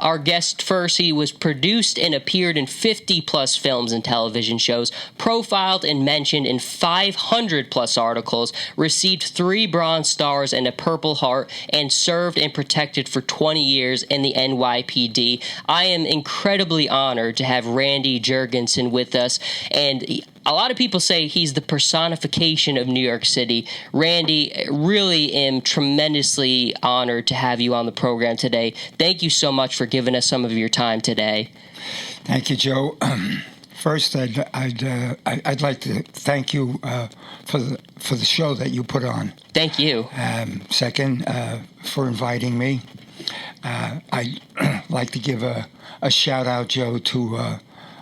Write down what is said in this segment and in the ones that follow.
our guest first, he was produced and appeared in 50-plus films and television shows, profiled and mentioned in 500-plus articles, received 3 Bronze Stars and a Purple Heart, and served and protected for 20 years in the NYPD. I am incredibly honored to have Randy Jurgensen with us, and a lot of people say he's the personification of New York City. Randy, really am tremendously honored to have you on the program today. Thank you so much for giving us some of your time today. Thank you, Joe. First, I'd like to thank you for the show that you put on. Thank you. Second, for inviting me. I'd like to give a shout out, Joe, to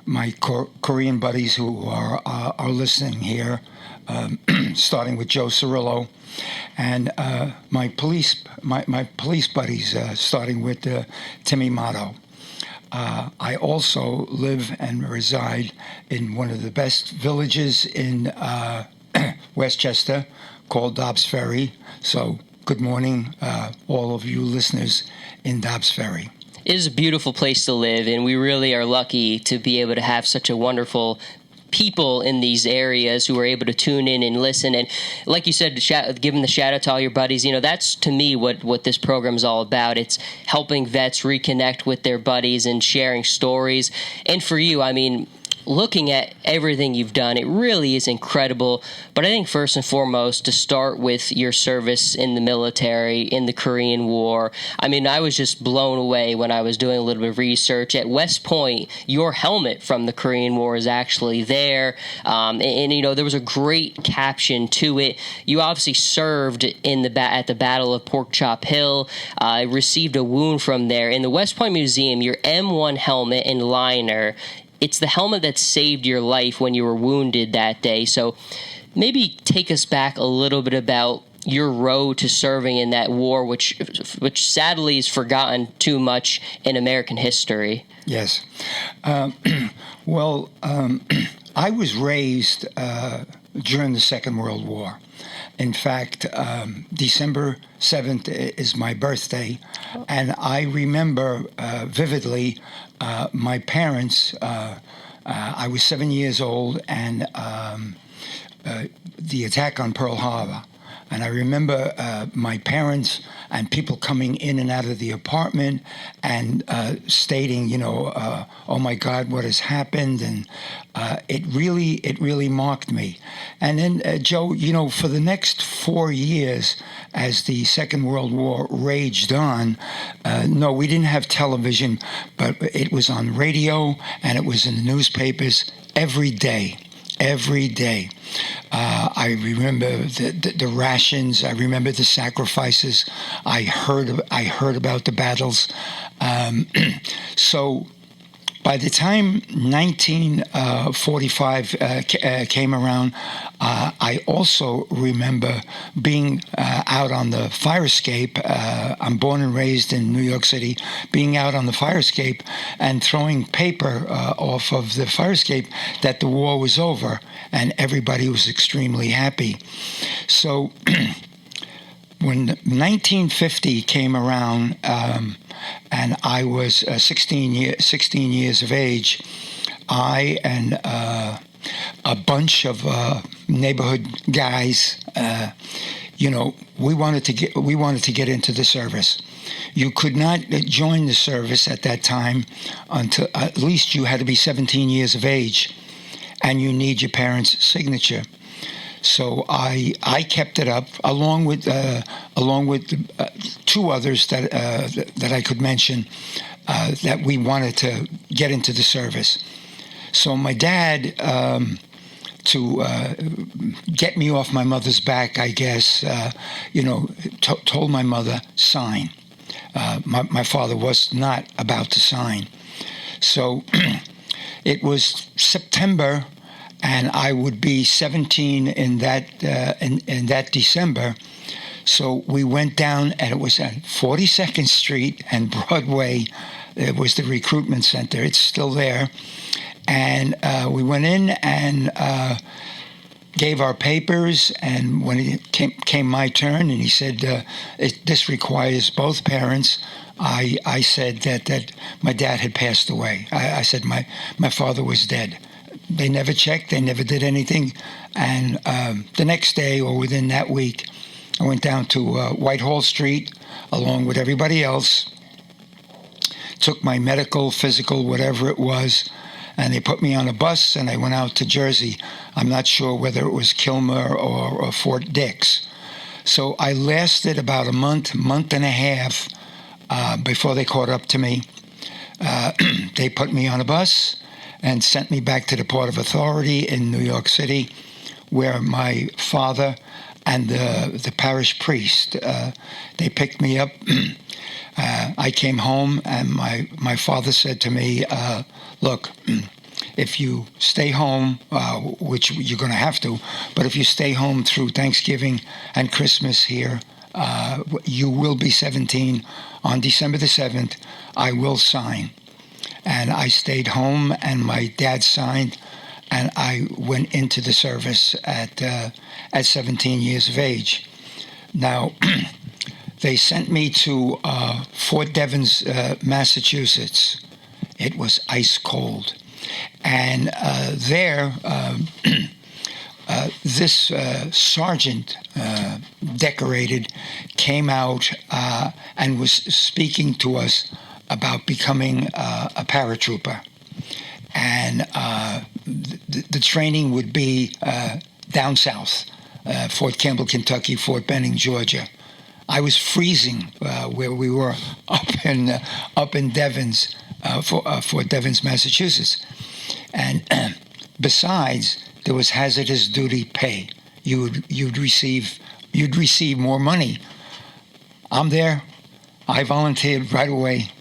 my Korean buddies who are listening here, starting with Joe Cirillo, and my police buddies, starting with Timmy Motto. I also live and reside in one of the best villages in Westchester called Dobbs Ferry. So good morning, all of you listeners in Dobbs Ferry. It is a beautiful place to live, and we really are lucky to be able to have such a wonderful people in these areas who are able to tune in and listen. And like you said, giving the shout out to all your buddies, that's to me what this program is all about. It's helping vets reconnect with their buddies and sharing stories. And for you, looking at everything you've done, it really is incredible. But I think first and foremost, to start with your service in the military, in the Korean War. I was just blown away when I was doing a little bit of research. At West Point, your helmet from the Korean War is actually there. And there was a great caption to it. You obviously served at the Battle of Pork Chop Hill. Received a wound from there. In the West Point Museum, your M1 helmet and liner, it's the helmet that saved your life when you were wounded that day. So maybe take us back a little bit about your road to serving in that war, which sadly is forgotten too much in American history. Yes. Well, I was raised during the Second World War. In fact, December 7th is my birthday, and I remember vividly my parents. I was 7 years old, and the attack on Pearl Harbor. And I remember my parents and people coming in and out of the apartment and stating, oh my God, what has happened? And it really marked me. And then, Joe, for the next 4 years, as the Second World War raged on, no, we didn't have television, but it was on radio and it was in the newspapers every day. Every day. I remember the rations. I remember the sacrifices. I heard about the battles. So by the time 1945 came around, I also remember being out on the fire escape. I'm born and raised in New York City, being out on the fire escape and throwing paper off of the fire escape that the war was over, and everybody was extremely happy. So when 1950 came around, and I was 16 years of age, I and a bunch of neighborhood guys, we wanted to get into the service. You could not join the service at that time until at least you had to be 17 years of age, and you need your parents' signature. So I kept it up along with two others that I could mention that we wanted to get into the service. So my dad, to get me off my mother's back, I guess, told my mother, sign. My father was not about to sign. So it was September, and I would be 17 in that December. So we went down, and it was at 42nd Street and Broadway. It was the recruitment center. It's still there. And we went in and gave our papers. And when it came my turn, and he said, this requires both parents, I said that my dad had passed away. I said my father was dead. They never checked. They never did anything. And the next day, or within that week, I went down to Whitehall Street along with everybody else, took my medical, physical, whatever it was, and they put me on a bus, and I went out to Jersey. I'm not sure whether it was Kilmer or Fort Dix. So I lasted about a month and a half before they caught up to me. They put me on a bus and sent me back to the Port of Authority in New York City, where my father and the parish priest, they picked me up. I came home, and my father said to me, look, if you stay home, which you're going to have to, but if you stay home through Thanksgiving and Christmas here, you will be 17. On December the 7th, I will sign. And I stayed home, and my dad signed, and I went into the service at 17 years of age. Now, they sent me to Fort Devens, Massachusetts. It was ice cold. And there, this sergeant, decorated, came out and was speaking to us about becoming a paratrooper. And the training would be down south, Fort Campbell, Kentucky, Fort Benning, Georgia. I was freezing where we were up in Devens, Fort Devens, Massachusetts. And besides, there was hazardous duty pay. You'd receive more money. I'm there. I volunteered right away.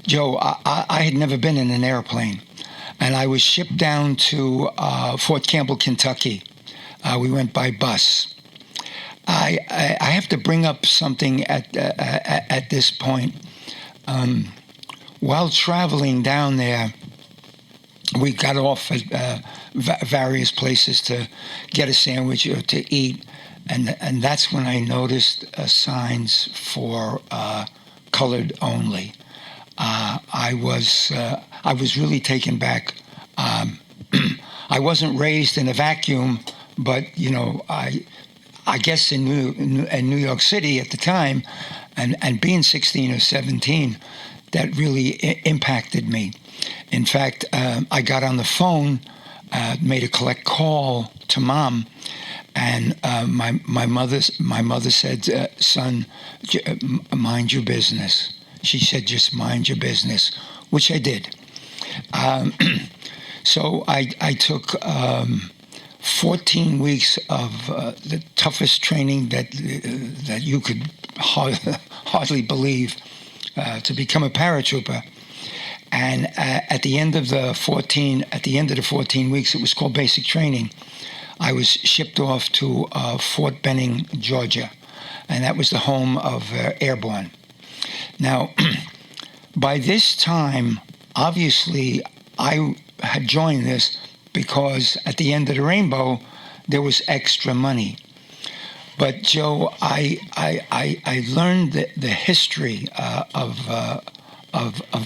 Joe, I had never been in an airplane, and I was shipped down to Fort Campbell, Kentucky. We went by bus. I have to bring up something at this point. While traveling down there, we got off at various places to get a sandwich or to eat, and that's when I noticed signs for colored only. I was really taken back. I wasn't raised in a vacuum, but I guess in New York City at the time, and being 16 or 17, that really impacted me. In fact, I got on the phone, made a collect call to Mom, and my mother said, "Son, mind your business." She said, "Just mind your business," which I did. So I took 14 weeks of the toughest training that you could hardly believe to become a paratrooper. And at the end of the 14 weeks, it was called basic training. I was shipped off to Fort Benning, Georgia, and that was the home of Airborne. Now, by this time, obviously, I had joined this because at the end of the rainbow, there was extra money. But Joe, I learned the history of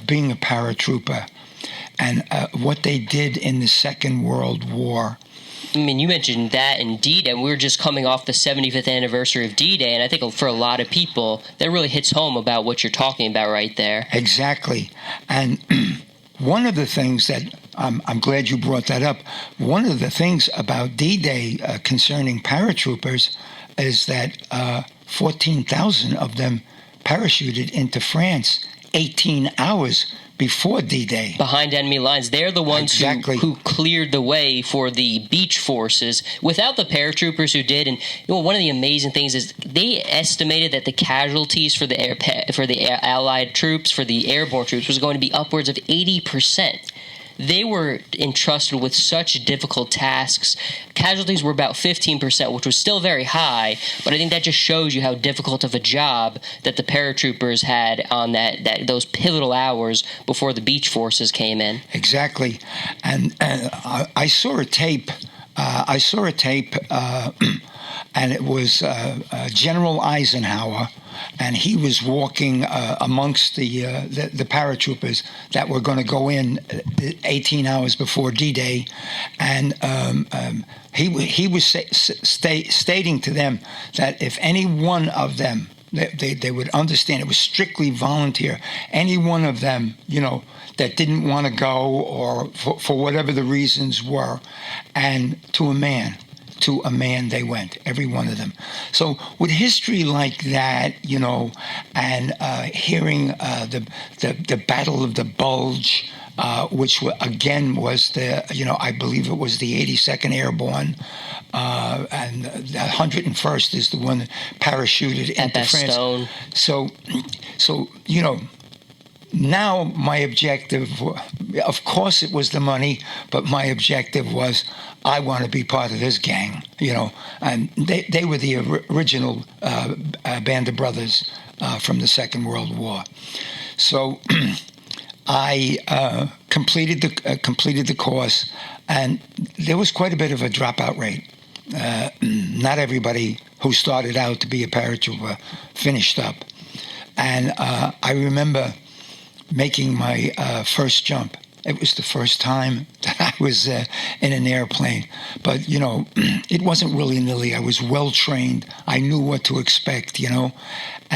being a paratrooper and what they did in the Second World War. I mean, you mentioned that in D-Day, and we were just coming off the 75th anniversary of D-Day, and I think for a lot of people, that really hits home about what you're talking about right there. Exactly. And one of the things that, I'm glad you brought that up, one of the things about D-Day concerning paratroopers is that 14,000 of them parachuted into France 18 hours before D-Day. Behind enemy lines. They're the ones who cleared the way for the beach forces without the paratroopers who did. And one of the amazing things is they estimated that the casualties for the Allied troops, for the airborne troops, was going to be upwards of 80%. They were entrusted with such difficult tasks. Casualties were about 15%, which was still very high, but I think that just shows you how difficult of a job that the paratroopers had on those pivotal hours before the beach forces came in. Exactly. And I saw a tape. And and it was General Eisenhower, and he was walking amongst the paratroopers that were going to go in 18 hours before D-Day, and he was stating to them that if any one of them, they would understand it was strictly volunteer. Any one of them, that didn't want to go, or for whatever the reasons were, and to a man they went, every one of them. So with history like that, and hearing the Battle of the Bulge, which again was I believe it was the 82nd Airborne, and the 101st is the one that parachuted into France. So now my objective, of course it was the money, but my objective was, I want to be part of this gang, and they were the original band of brothers from the Second World War. So I completed the course, and there was quite a bit of a dropout rate. Not everybody who started out to be a paratrooper finished up, and I remember making my first jump. It was the first time that I was in an airplane, but it wasn't willy-nilly. I was well trained. I knew what to expect,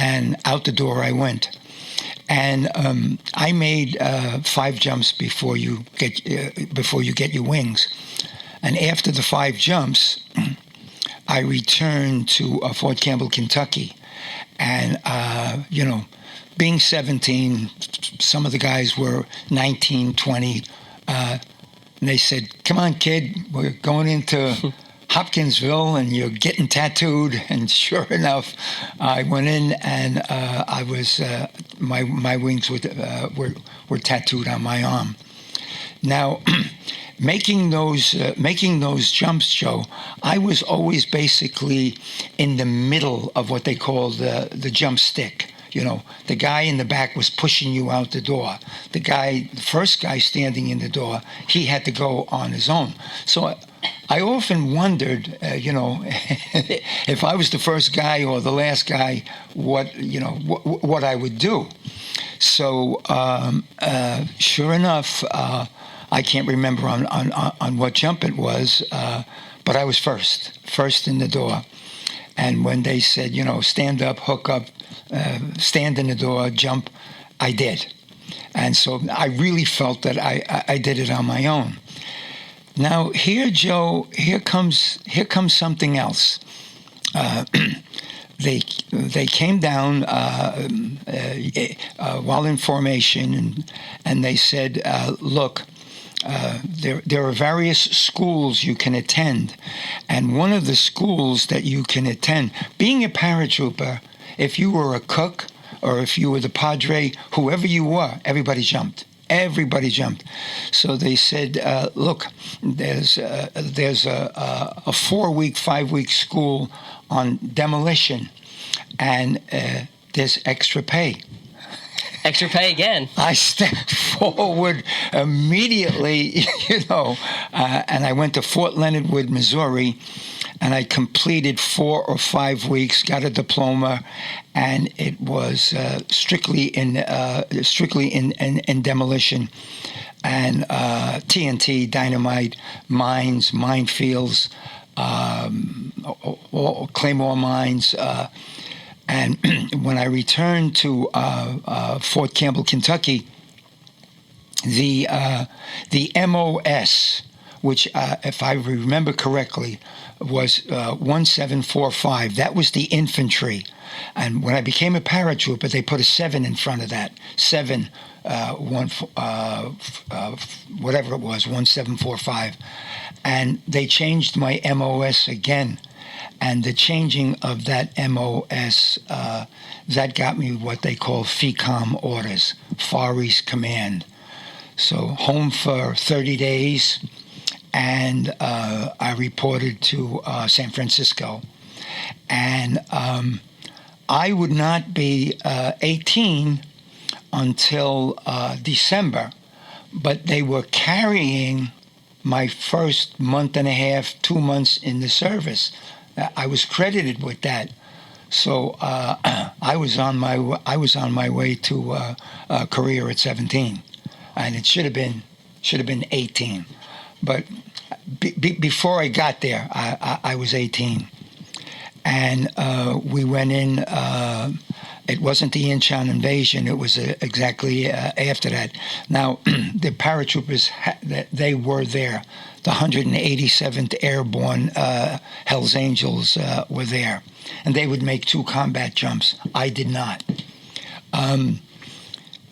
and out the door I went. And I made 5 jumps before you get your wings. And after the 5 jumps, I returned to Fort Campbell, Kentucky, and being 17, some of the guys were 19, 20, and they said, "Come on, kid, we're going into Hopkinsville, and you're getting tattooed." And sure enough, I went in, and I was my wings were tattooed on my arm. Now, making those jumps, Joe, I was always basically in the middle of what they call the jump stick. The guy in the back was pushing you out the door. The first guy standing in the door, he had to go on his own. So I often wondered, if I was the first guy or the last guy, what I would do. So sure enough, I can't remember on what jump it was, but I was first in the door. And when they said, stand up, hook up, stand in the door, jump, I did. And so I really felt that I did it on my own. Now here, Joe, here comes something else. They came down while in formation, and they said, look, there are various schools you can attend, and one of the schools that you can attend, being a paratrooper, if you were a cook or if you were the padre, whoever you were, everybody jumped. Everybody jumped. So they said, look, there's a 4-week, 5-week school on demolition, and there's extra pay. Extra pay again. I stepped forward immediately, and I went to Fort Leonard Wood, Missouri, and I completed 4 or 5 weeks, got a diploma, and it was strictly in demolition, and TNT, dynamite, mines, minefields, claymore mines. And when I returned to Fort Campbell, Kentucky, the MOS, which, if I remember correctly, was 1745. That was the infantry. And when I became a paratrooper, they put a 7 in front of that. 7, whatever it was, 1745. And they changed my MOS again. And the changing of that MOS, that got me what they call FECOM orders, Far East Command. So home for 30 days, and I reported to San Francisco. And I would not be 18 until December, but they were carrying my first month and a half, 2 months in the service. I was credited with that. So I was on my way to Korea at 17, and it should have been 18. But before I got there, I was 18, and we went in. It wasn't the Incheon invasion. It was exactly after that. Now, the paratroopers, they were there. The 187th Airborne Hells Angels were there. And they would make 2 combat jumps. I did not.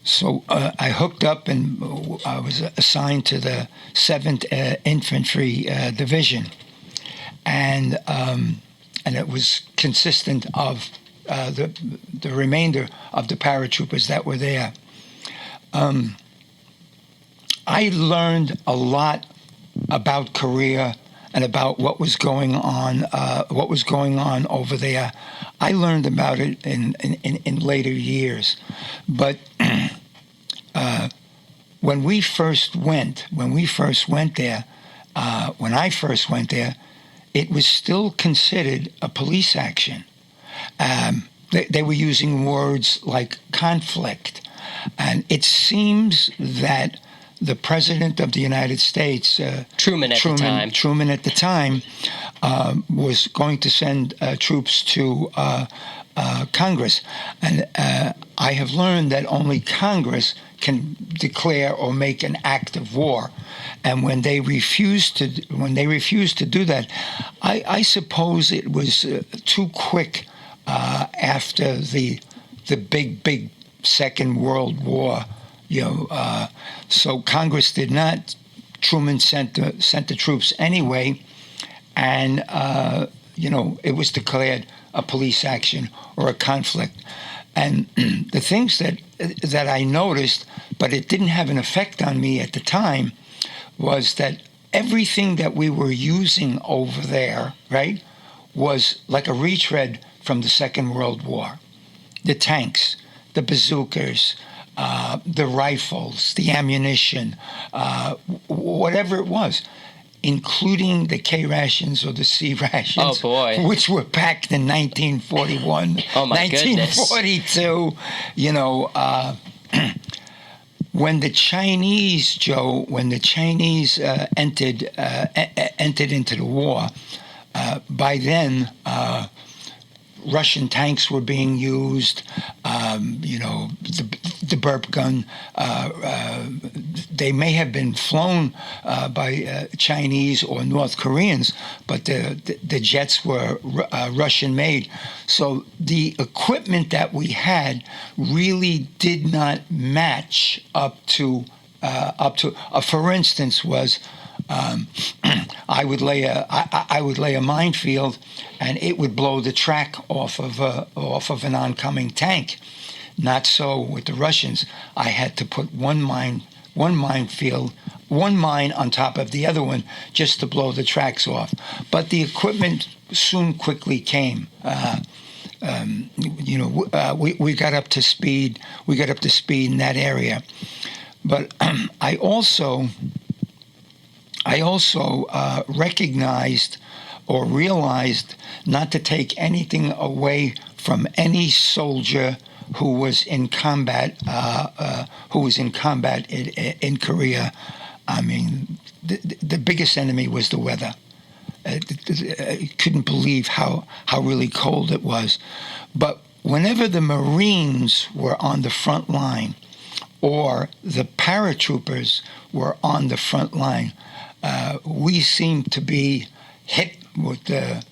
So I hooked up and I was assigned to the 7th Infantry Division. And it was consistent of the remainder of the paratroopers that were there. I learned a lot about Korea and about what was going on over there. I learned about it in later years, but when I first went there, it was still considered a police action. They were using words like conflict. And it seems that the President of the United States, Truman at the time, was going to send troops to Congress. And I have learned that only Congress can declare or make an act of war. And when they refused to do that, I suppose it was too quick after the big Second World War. So Congress did not. Truman sent the troops anyway, and it was declared a police action or a conflict. And the things that I noticed, but it didn't have an effect on me at the time, was that everything that we were using over there, right, was like a retread from the Second World War. The tanks, the bazookas, the rifles, the ammunition, whatever it was, including the K rations or the C rations, which were packed in 1941, 1942. When the Chinese entered into the war, by then Russian tanks were being used. The burp gun. They may have been flown by Chinese or North Koreans, but the jets were Russian made. So the equipment that we had really did not match up to. For instance, was I would lay a minefield, and it would blow the track off of an oncoming tank. Not so with the Russians. I had to put one mine on top of the other one just to blow the tracks off. But the equipment quickly came. We got up to speed. We got up to speed in that area. But I also recognized or realized not to take anything away from any soldier who was in combat. In Korea. I mean, the biggest enemy was the weather. I couldn't believe how really cold it was. But whenever the Marines were on the front line, or the paratroopers were on the front line, we seemed to be hit with the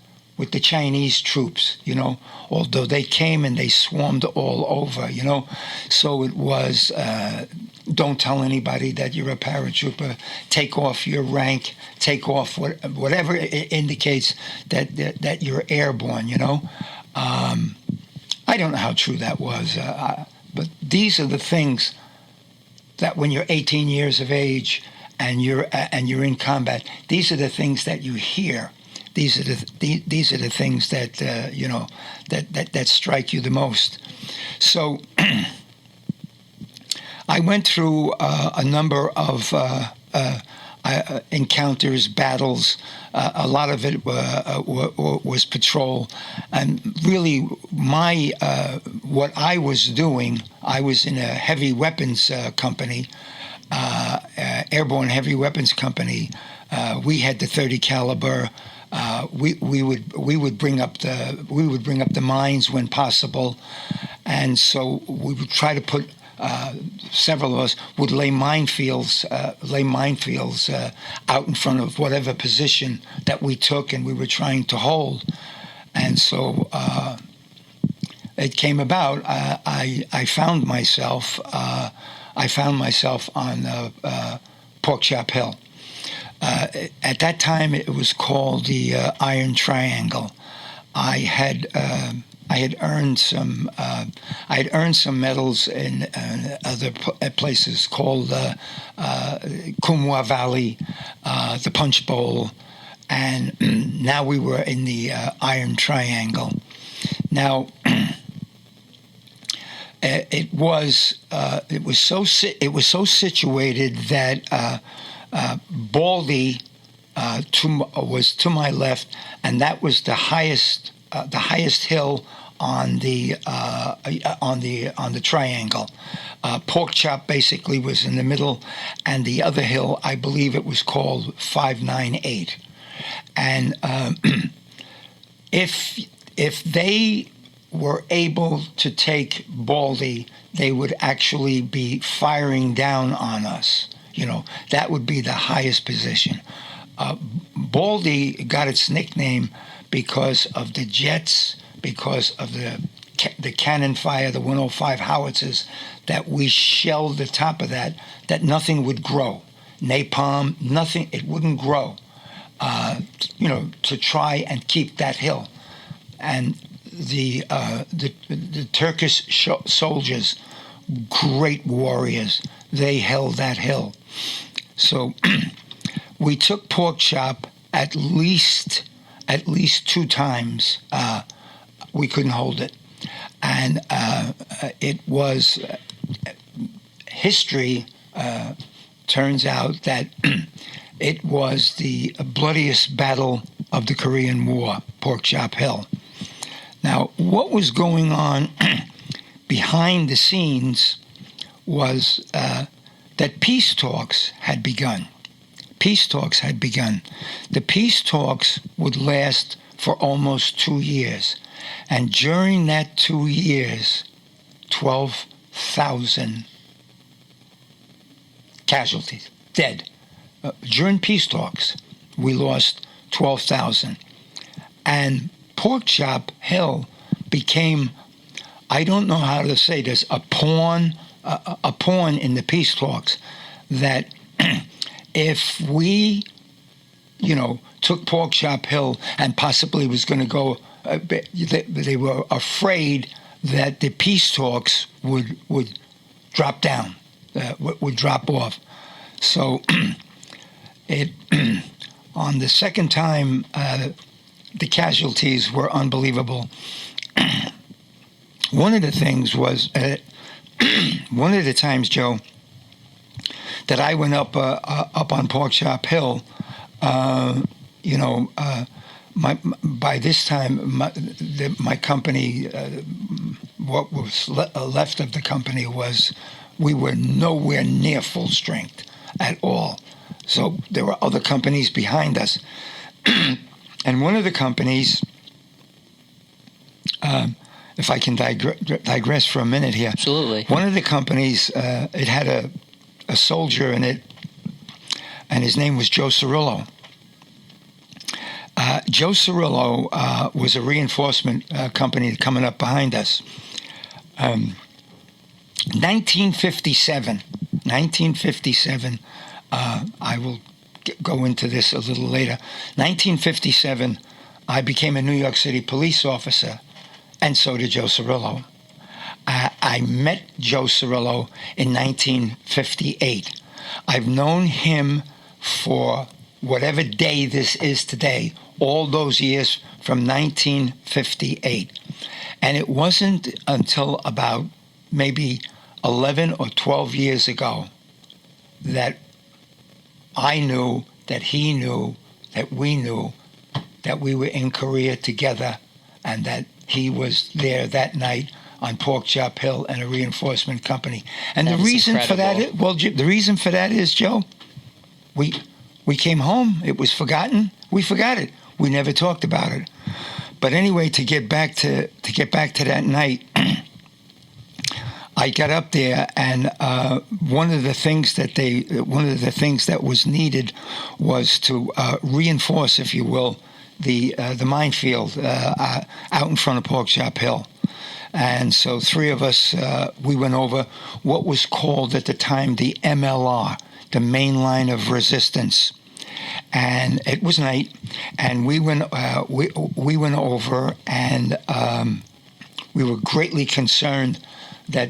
Chinese troops, although they came and they swarmed all over, So it was, don't tell anybody that you're a paratrooper, take off your rank, take off whatever it indicates that you're airborne, I don't know how true that was, but these are the things that when you're 18 years of age and you're in combat, these are the things that you hear. These are the things that that strike you the most. So I went through a number of encounters, battles. A lot of it was patrol, and really, what I was doing, I was in a heavy weapons company, airborne heavy weapons company. We had the 30 caliber. We would bring up the mines when possible, and so we would try to put. Several of us would lay minefields out in front of whatever position that we took and we were trying to hold. And so it came about. I found myself on Porkchop Hill. At that time, it was called the Iron Triangle. I had earned some medals in other places called Kumwa Valley, the Punch Bowl, and now we were in the Iron Triangle. Now it was so situated that Baldy was to my left, and that was the highest hill on the triangle. Porkchop basically was in the middle, and the other hill, I believe it was called 598. And if they were able to take Baldy, they would actually be firing down on us. That would be the highest position. Baldy got its nickname because of the jets, because of the cannon fire, the 105 howitzers, that we shelled the top of that nothing would grow. Napalm, nothing, it wouldn't grow, to try and keep that hill. And the Turkish soldiers, great warriors, they held that hill. So we took Porkchop at least 2 times. We couldn't hold it, and it was history. Turns out that it was the bloodiest battle of the Korean War, Porkchop Hill. Now, what was going on behind the scenes was that peace talks had begun. The peace talks would last for almost 2 years. And during that 2 years, 12,000 casualties, dead. During peace talks, we lost 12,000. And Porkchop Hill became, I don't know how to say this, a pawn in the peace talks, that if we, took Porkchop Hill and possibly was going to go, they were afraid that the peace talks would drop down, would drop off. So on the second time, the casualties were unbelievable. One of the things was, one of the times, Joe, that I went up on Porkchop Hill, by this time, my company, what was left of the company was, we were nowhere near full strength at all. So there were other companies behind us. And one of the companies, if I can digress for a minute here. Absolutely. One of the companies, it had a soldier in it, and his name was Joe Cirillo. Joe Cirillo was a reinforcement company coming up behind us. 1957, I will go into this a little later. 1957, I became a New York City police officer, and so did Joe Cirillo. I met Joe Cirillo in 1958. I've known him for whatever day this is today, all those years from 1958. And it wasn't until about maybe 11 or 12 years ago that I knew, that he knew, that we knew that we were in Korea together, and that he was there that night on Pork Chop Hill and a reinforcement company. And That the is reason for that incredible. is, well, the reason for that is, Joe, we came home. It was forgotten. We forgot it. We never talked about it. But anyway, to get back to that night, I got up there, and one of the things that was needed was to reinforce, if you will, the minefield out in front of Pork Chop Hill. And so three of us, we went over what was called at the time the MLR, the main line of resistance. And it was night, and we went over, and we were greatly concerned that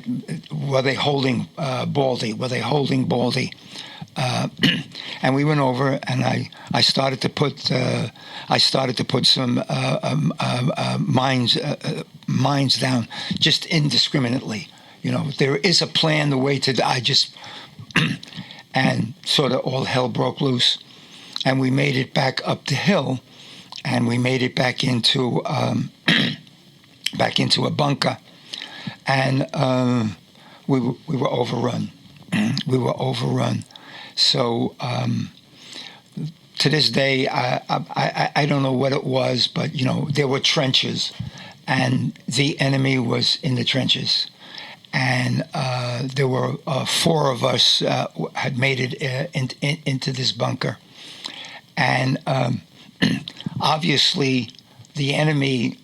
were they holding Baldy? Were they holding Baldy? And we went over, and I started to put some mines down, just indiscriminately. You know, there is a plan. The way to I just and sort of all hell broke loose, and we made it back up the hill, and we made it back into a bunker, and we were overrun. We were overrun. So to this day, I don't know what it was, but you know, there were trenches, and the enemy was in the trenches, and there were four of us had made it into this bunker, and obviously the enemy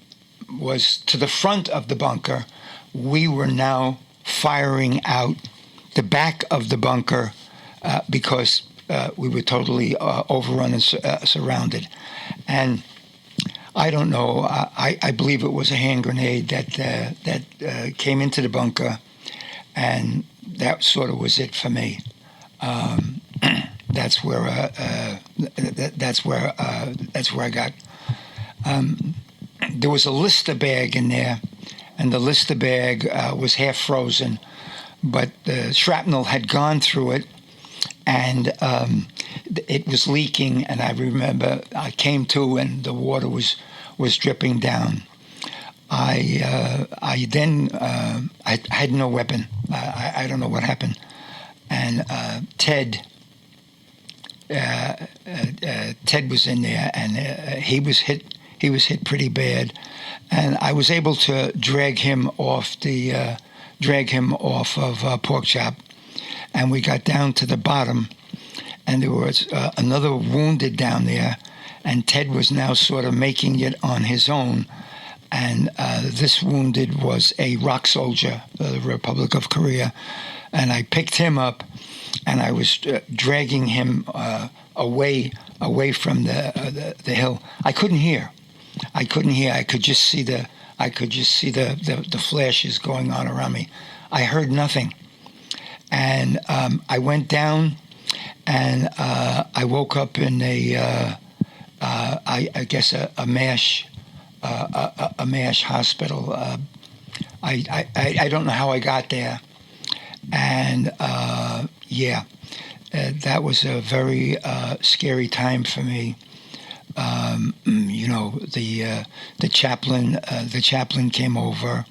was to the front of the bunker. We were now firing out the back of the bunker because we were totally overrun and surrounded. And I don't know. I believe it was a hand grenade that came into the bunker, and that sort of was it for me. That's where I got. There was a Lister bag in there, and the Lister bag was half frozen, but the shrapnel had gone through it, and it was leaking. And I remember I came to, and the water was dripping down. I had no weapon. I don't know what happened. And Ted was in there, and he was hit pretty bad, and I was able to drag him off of Pork Chop, and we got down to the bottom, and there was another wounded down there, and Ted was now sort of making it on his own, and this wounded was a rock soldier, the Republic of Korea, and I picked him up, and I was dragging him away from the hill. I couldn't hear. I could just see the flashes going on around me. I heard nothing, and I went down, and I woke up in I guess a MASH hospital. I don't know how I got there, and that was a very scary time for me. You know, the chaplain came over.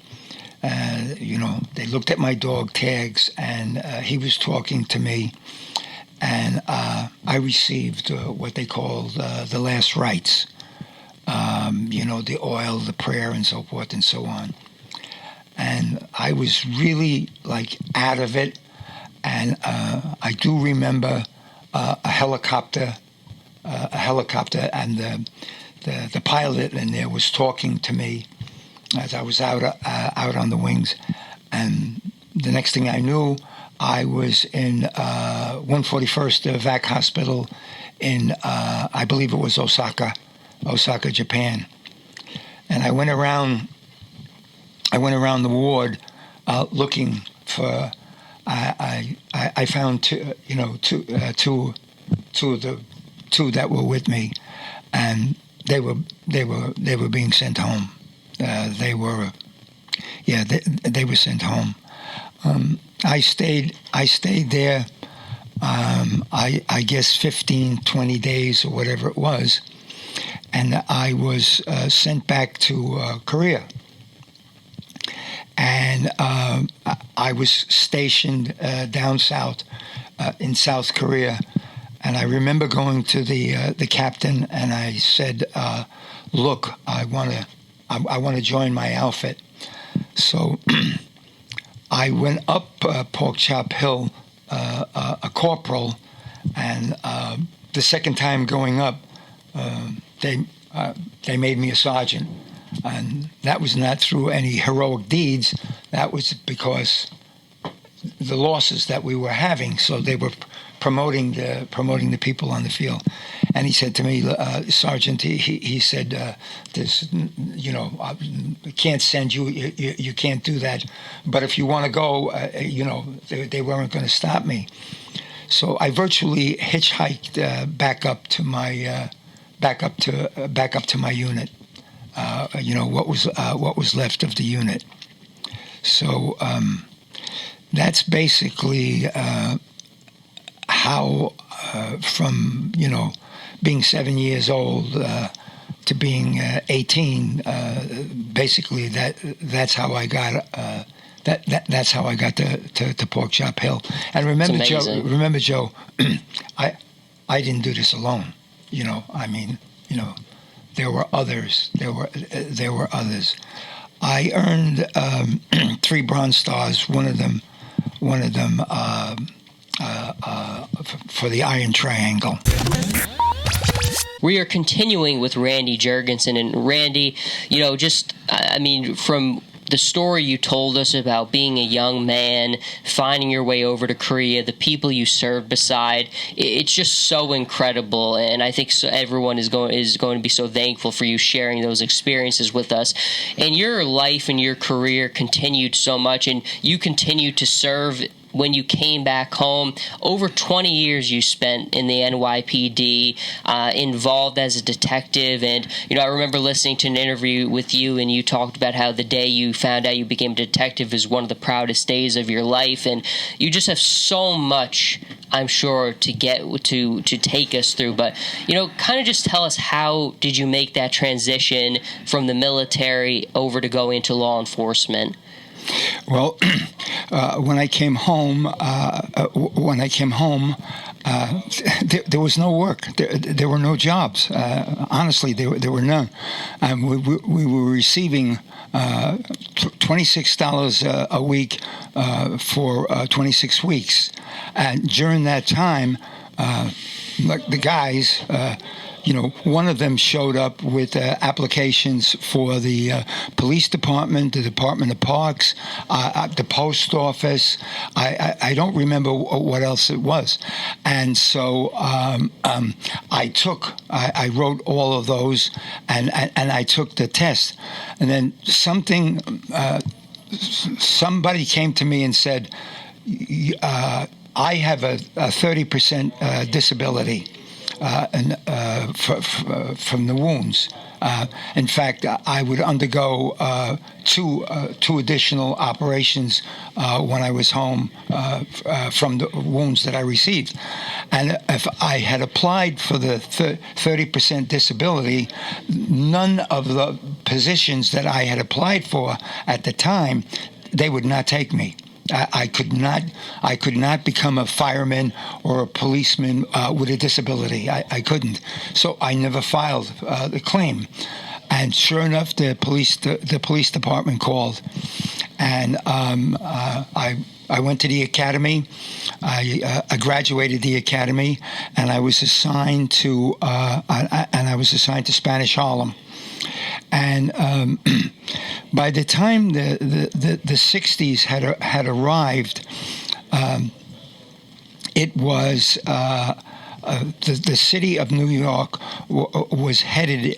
You know, they looked at my dog tags, and he was talking to me, and I received what they called the last rites. You know, the oil, the prayer, and so forth and so on. And I was really like out of it, and I do remember a helicopter, and the pilot in there was talking to me as I was out on the wings, and the next thing I knew, I was in 141st VAC Hospital in I believe it was Osaka, Japan, and I went around the ward looking for. I found two that were with me, and they were being sent home. They were sent home. I stayed there I guess 15, 20 days or whatever it was, and I was sent back to Korea. And I was stationed down south in South Korea. And I remember going to the captain, and I said, "Look, I want to join my outfit." So I went up Pork Chop Hill, a corporal, and the second time going up, they made me a sergeant, and that was not through any heroic deeds. That was because the losses that we were having. So they were promoting the people on the field. And he said to me, Sergeant, he said, "This, I can't send you. You can't do that. But if you want to go, they weren't going to stop me." So I virtually hitchhiked back up to my unit. What was left of the unit. So that's basically how from being 7 years old to being 18. Basically, that's how I got. That's how I got to Pork Chop Hill. And remember, Joe, I didn't do this alone. There were others. There were others. I earned 3 Bronze Stars. One of them for the Iron Triangle. We are continuing with Randy Jurgensen. And Randy, from the story you told us about being a young man, finding your way over to Korea, the people you served beside, it's just so incredible. And I think everyone is going to be so thankful for you sharing those experiences with us. And your life and your career continued so much, and you continued to serve. When you came back home, over 20 years you spent in the NYPD, involved as a detective. And, I remember listening to an interview with you, and you talked about how the day you found out you became a detective is one of the proudest days of your life. And you just have so much, I'm sure, to get to take us through. But, kind of just tell us, how did you make that transition from the military over to go into law enforcement? Well, when I came home, there was no work. There were no jobs. Honestly, there were none. We were receiving $26 a week for 26 weeks, and during that time, the guys. One of them showed up with applications for the police department, the Department of Parks, the post office. I don't remember what else it was. And so I wrote all of those, and I took the test. And then somebody came to me and said, I have a 30% disability. From the wounds. In fact, I would undergo two additional operations when I was home from the wounds that I received. And if I had applied for the 30% disability, none of the positions that I had applied for at the time, they would not take me. I could not become a fireman or a policeman with a disability. I couldn't. So I never filed the claim. And sure enough, the police department called, and I went to the academy. I graduated the academy, and I was assigned to Spanish Harlem. And by the time the 60s had arrived, it was the city of New York was headed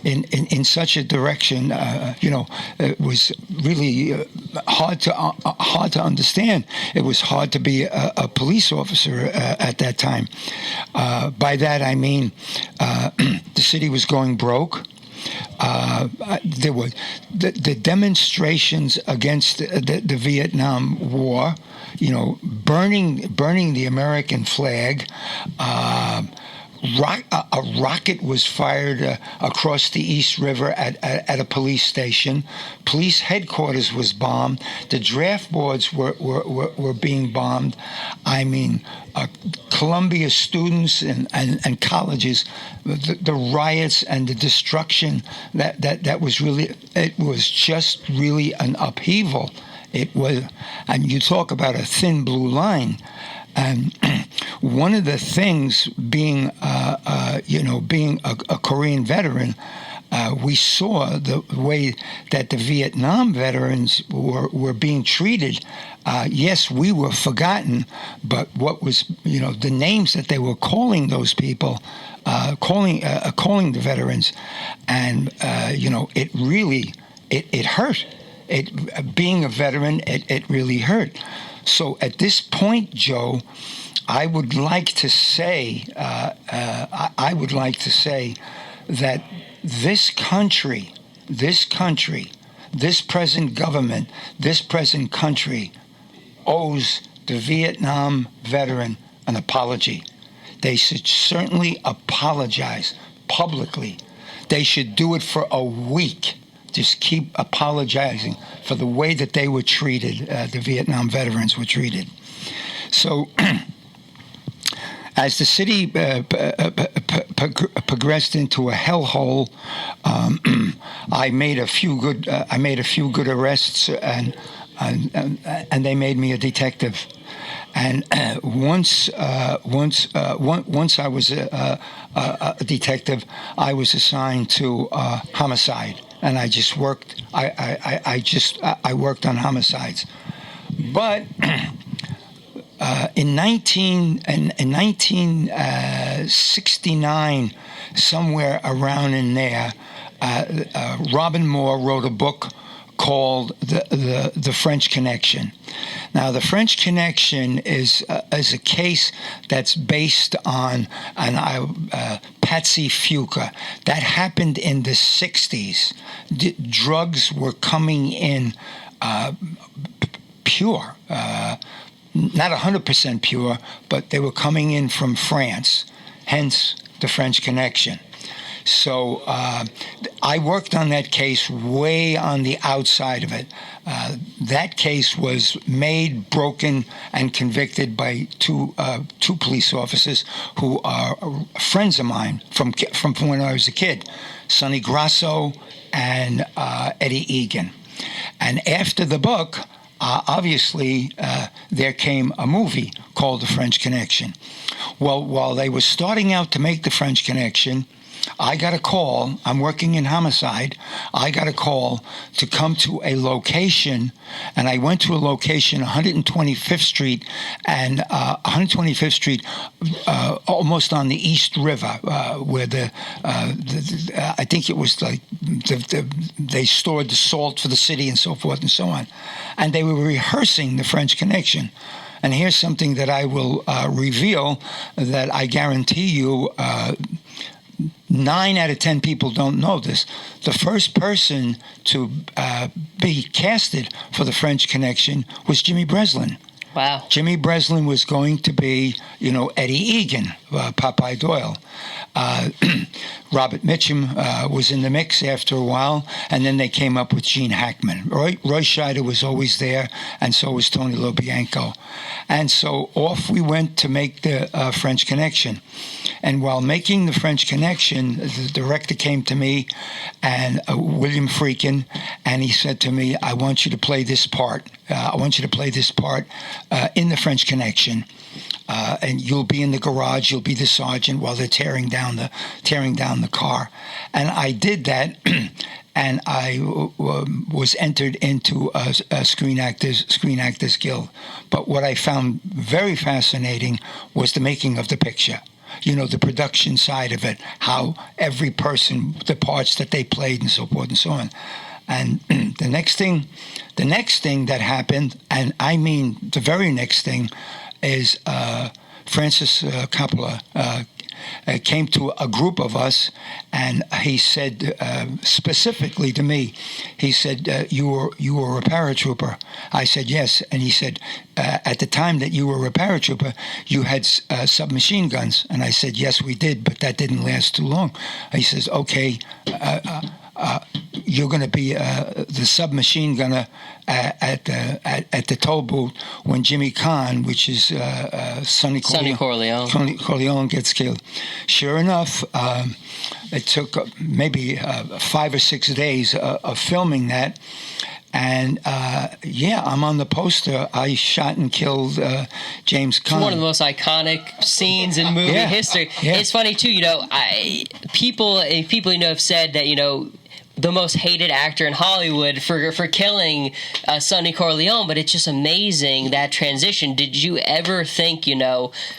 in such a direction. It was really hard to understand. It was hard to be a police officer at that time. By that I mean the city was going broke. There were the demonstrations against the Vietnam War. burning the American flag. A rocket was fired across the East River at a police station. Police headquarters was bombed. The draft boards were being bombed. I mean, Columbia students and colleges, the riots and the destruction that was really, it was just really an upheaval. It was, and you talk about a thin blue line. And one of the things, being a Korean veteran, we saw the way that the Vietnam veterans were being treated. Yes, we were forgotten, but what was, the names that they were calling those people, calling the veterans, and it really it hurt. Being a veteran, it really hurt. So at this point, Joe, I would like to say that this country, this present government, this present country owes the Vietnam veteran an apology. They should certainly apologize publicly. They should do it for a week. Just keep apologizing for the way that they were treated, the Vietnam veterans were treated. So as the city progressed into a hellhole, I made a few good arrests, and they made me a detective. And once I was a detective, I was assigned to homicide. And I just worked. I worked on homicides, but in 1969, somewhere around in there, Robin Moore wrote a book called the French Connection. Now, the French Connection is a case that's based on Patsy Fuca. That happened in the 60s. Drugs were coming in pure, not 100% pure, but they were coming in from France, hence the French Connection. So I worked on that case way on the outside of it. That case was made, broken, and convicted by two police officers who are friends of mine from when I was a kid, Sonny Grasso and Eddie Egan. And after the book, obviously, there came a movie called The French Connection. Well, while they were starting out to make The French Connection, I got a call. I'm working in homicide. I got a call to come to a location, and I went to a location, 125th Street, and 125th Street, almost on the East River, where I think it was like they stored the salt for the city and so forth and so on, and they were rehearsing the French Connection. And here's something that I will reveal that I guarantee you. 9 out of 10 people don't know this. The first person to be casted for the French Connection was Jimmy Breslin. Wow. Jimmy Breslin was going to be, Eddie Egan, Popeye Doyle. Robert Mitchum was in the mix after a while, and then they came up with Gene Hackman. Roy Scheider was always there, and so was Tony Lobianco. And so off we went to make the French Connection. And while making the French Connection, the director came to me, and William Friedkin, and he said to me, I want you to play this part. I want you to play this part in the French Connection. And you'll be in the garage. You'll be the sergeant while they're tearing down the car. And I did that, and I was entered into a Screen Actors Guild. But what I found very fascinating was the making of the picture. The production side of it, how every person, the parts that they played, and so forth and so on. And the next thing that happened, and I mean the very next thing, is Francis Coppola came to a group of us, and he said specifically to me, he said, you were a paratrooper. I said, yes. And he said, at the time that you were a paratrooper, you had submachine guns. And I said, yes, we did, but that didn't last too long. He says, okay, you're going to be the submachine gunner at the toll booth when Jimmy Kahn, which is Sonny Corleone gets killed. Sure enough, it took maybe 5 or 6 days of filming that. And I'm on the poster. I shot and killed James Caan. It's one of the most iconic scenes in movie history. Yeah. It's funny too. People have said that the most hated actor in Hollywood for killing Sonny Corleone, but it's just amazing that transition. Did you ever think,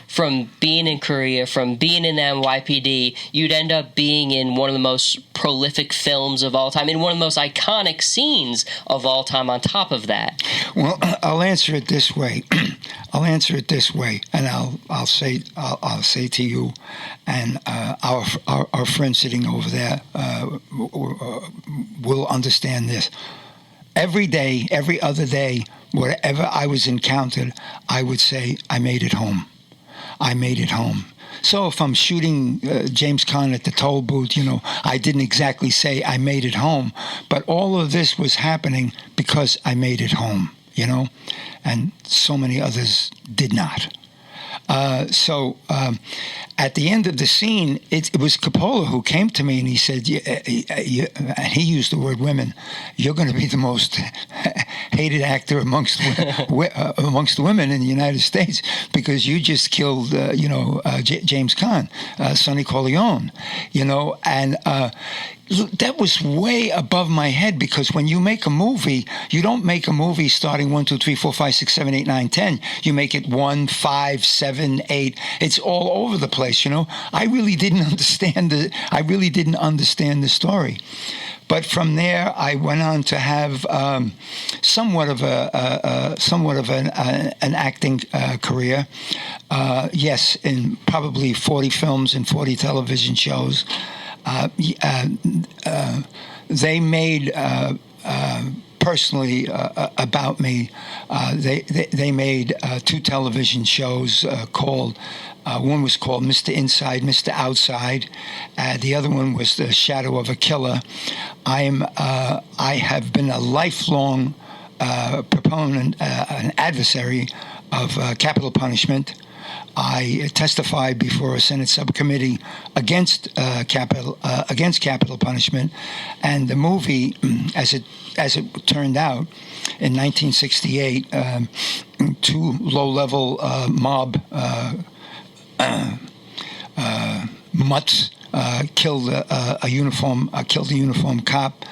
from being in Korea, from being in the NYPD, you'd end up being in one of the most prolific films of all time, in one of the most iconic scenes of all time on top of that? Well, I'll answer it this way. And I'll say to you and our friend sitting over there will understand this. Every day, every other day, whatever I was encountered, I would say, I made it home. I made it home. So if I'm shooting James Caan at the toll booth, I didn't exactly say I made it home, but all of this was happening because I made it home, and so many others did not. So at the end of the scene, it was Coppola who came to me and he said, and he used the word women, you're going to be the most hated actor amongst women in the United States because you just killed, James Caan, Sonny Corleone, and that was way above my head because when you make a movie, you don't make a movie starting 1, 2, 3, 4, 5, 6, 7, 8, 9, 10. You make it 1, 5, 7, 8. It's all over the place, I really didn't understand the story. But from there, I went on to have somewhat of an acting career. Yes, in probably 40 films and 40 television shows. They made personally about me. They made 2 television shows called. One was called Mr. Inside, Mr. Outside. The other one was The Shadow of a Killer. I have been a lifelong proponent, an adversary of capital punishment. I testified before a Senate subcommittee against capital punishment, and the movie, as it turned out, in 1968, 2 low-level mob mutts killed a uniformed cop,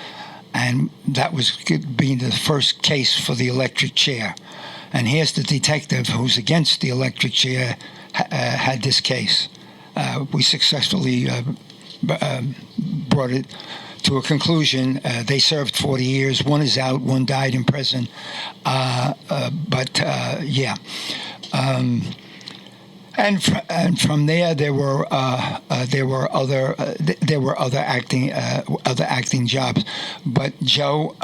and that was being the first case for the electric chair. And here's the detective who's against the electric chair had this case. We successfully brought it to a conclusion. They served 40 years. One is out. One died in prison. And from there, there were other acting jobs. But Joe,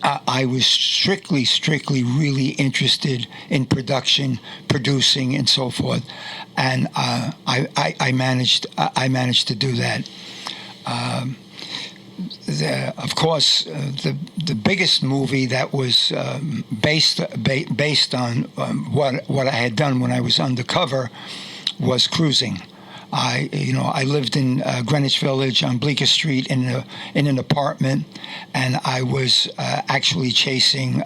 I was strictly really interested in production, producing, and so forth, and I managed to do that. Of course, the biggest movie that was based on what I had done when I was undercover was Cruising. I lived in Greenwich Village on Bleecker Street in an apartment, and I was actually chasing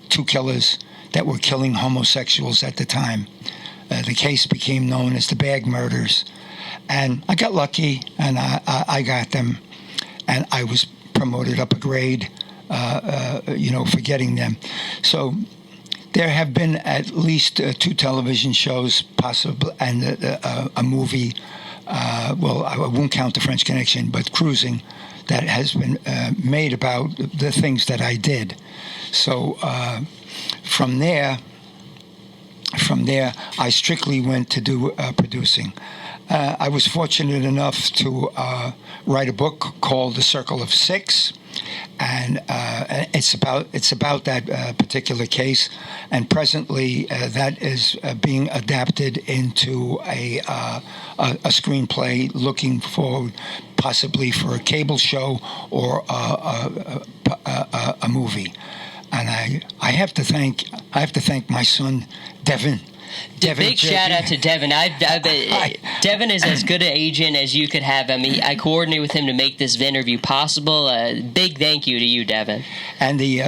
2 killers that were killing homosexuals at the time. The case became known as the Bag Murders, and I got lucky, and I got them, and I was promoted up a grade, for getting them. So there have been at least 2 television shows, possibly, and a movie. I won't count The French Connection, but Cruising, that has been made about the things that I did. So from there, I strictly went to do producing. I was fortunate enough to write a book called The Circle of Six, and it's about that particular case. And presently, that is being adapted into a screenplay. Looking forward, possibly for a cable show or a movie. And I have to thank my son, Devin. Big shout out to Devin. Devin is as good an agent as you could have. I mean, I coordinated with him to make this interview possible. Big thank you to you, Devin. And the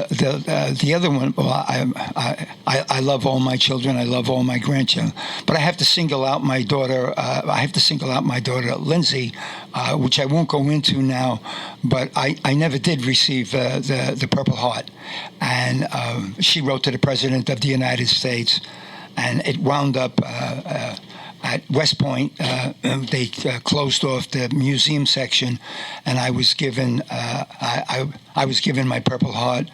other one, well, I love all my children. I love all my grandchildren. But I have to single out my daughter. Lindsay, which I won't go into now. But I never did receive the Purple Heart, and she wrote to the President of the United States. And it wound up at West Point. They closed off the museum section, and I was given I was given my Purple Heart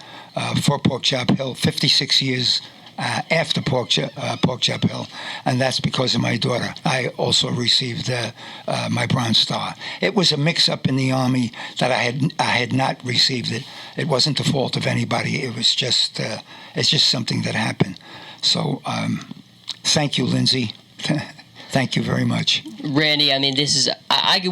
for Pork Chop Hill 56 years after Pork Chop Hill, and that's because of my daughter. I also received my Bronze Star. It was a mix-up in the Army that I had not received it. It wasn't the fault of anybody. It was just it's just something that happened. So, thank you, Lindsay. Thank you very much, Randy. I mean, this is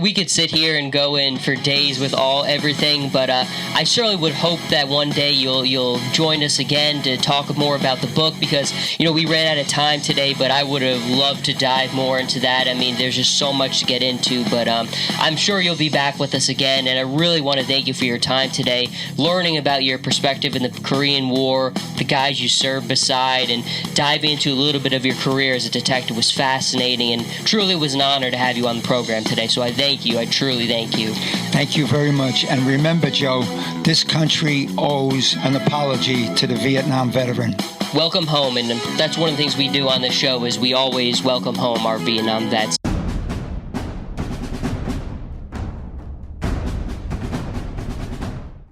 we could sit here and go in for days with everything, but I certainly would hope that one day you'll join us again to talk more about the book, because we ran out of time today, but I would have loved to dive more into that. I mean, there's just so much to get into, but I'm sure you'll be back with us again, and I really want to thank you for your time today, learning about your perspective in the Korean War, the guys you served beside, and diving into a little bit of your career as a detective was fascinating. And truly was an honor to have you on the program today. So I thank you. I truly thank you. Thank you very much. And remember, Joe, this country owes an apology to the Vietnam veteran. Welcome home. And that's one of the things we do on this show is we always welcome home our Vietnam vets.